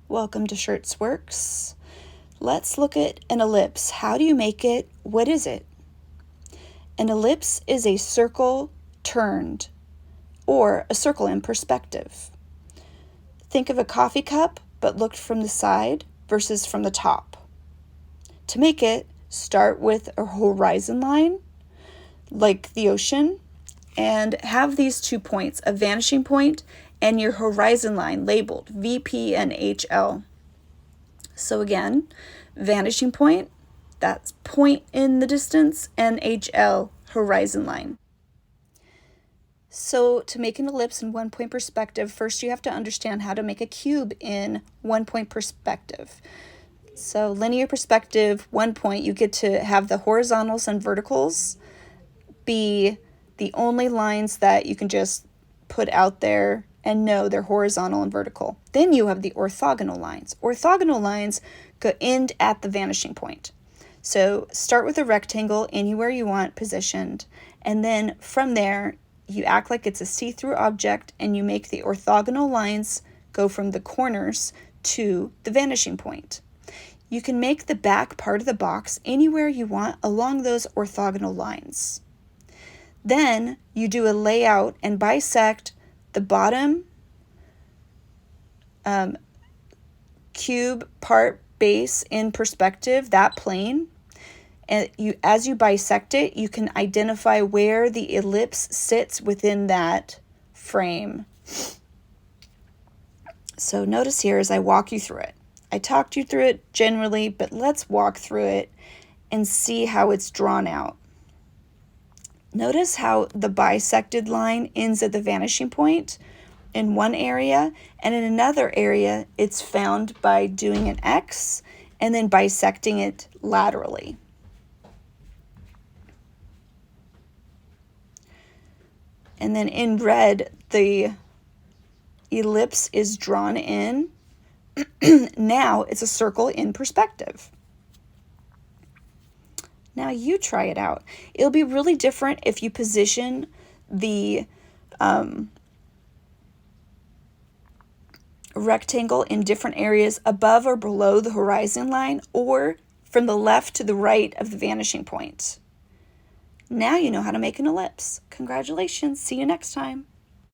Welcome to Shirts Works. Let's look at an ellipse. How do you make it? What is it? An ellipse is a circle turned, or a circle in perspective. Think of a coffee cup, but looked from the side versus from the top. To make it, start with a horizon line, like the ocean, and have these 2 points, a vanishing point and your horizon line labeled VP and HL. So again, vanishing point, that's point in the distance, and HL, horizon line. So to make an ellipse in 1 point perspective, first you have to understand how to make a cube in 1 point perspective. So linear perspective, 1 point, you get to have the horizontals and verticals be the only lines that you can just put out there and know they're horizontal and vertical. Then you have the orthogonal lines. Orthogonal lines end at the vanishing point. So start with a rectangle anywhere you want positioned, and then from there you act like it's a see-through object and you make the orthogonal lines go from the corners to the vanishing point. You can make the back part of the box anywhere you want along those orthogonal lines. Then you do a layout and bisect the bottom cube part base in perspective, that plane. And as you bisect it, you can identify where the ellipse sits within that frame. So notice here as I walk you through it. I talked you through it generally, but let's walk through it and see how it's drawn out. Notice how the bisected line ends at the vanishing point in one area, and in another area it's found by doing an X and then bisecting it laterally. And then in red, the ellipse is drawn in. Now it's a circle in perspective. Now you try it out. It'll be really different if you position the rectangle in different areas above or below the horizon line, or from the left to the right of the vanishing point. Now you know how to make an ellipse. Congratulations. See you next time.